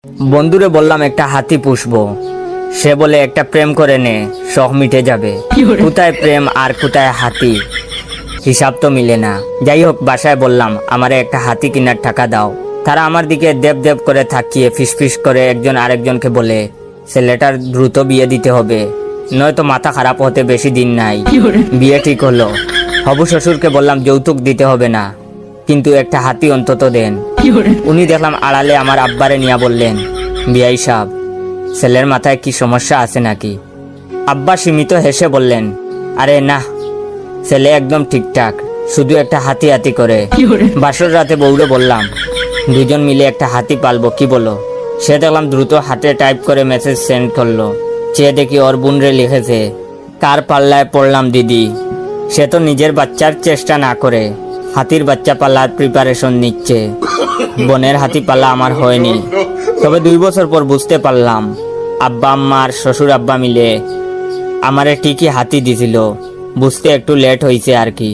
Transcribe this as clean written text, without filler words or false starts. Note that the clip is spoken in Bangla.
বন্ধুরে বললাম একটা হাতি পুষবো, সে বলে একটা প্রেম করে নে, শখ মিটে যাবে। কোথায় প্রেম আর কোথায় হাতি, হিসাব তো মিলে না। যাই হোক, বাসায় বললাম আমারে একটা হাতি কেনার টাকা দাও। তারা আমার দিকে দেব দেব করে তাকিয়ে ফিসফিস করে একজন আরেকজনকে বলে, ছেলেটার দ্রুত বিয়ে দিতে হবে, নয়তো মাথা খারাপ হতে বেশি দিন নাই। বিয়ে ঠিক হলো। হবু শ্বশুরকে বললাম যৌতুক দিতে হবে না, কিন্তু একটা হাতি অন্তত দেন। উনি দেখলাম আড়ালে আমার আব্বারে নিয়ে বললেন, বিয়াই সাহেব, ছেলের মাথায় কি সমস্যা আছে নাকি? আব্বা সীমিত হেসে বললেন, আরে না, ছেলে একদম ঠিকঠাক, শুধু একটা হাতি হাতি করে। বাসর রাতে বউরে বললাম দুজন মিলে একটা হাতি পালবো, কি বলো? সে দেখলাম দ্রুত হাতে টাইপ করে মেসেজ সেন্ড করলো। চেয়ে দেখি ওর বোনরে লিখেছে, কার পাল্লায় পড়লাম দিদি, সে তো নিজের বাচ্চার চেষ্টা না করে হাতির বাচ্চা পাল্লার প্রিপারেশন নিচ্ছে। বোনের হাতি পাল্লা আমার হয়নি, তবে 2 বছর পর বুঝতে পারলাম আব্বা আম্মা আর শ্বশুর আব্বা মিলে আমারে ঠিকই হাতি দিছিল। বুঝতে একটু লেট হয়েছে আর কি।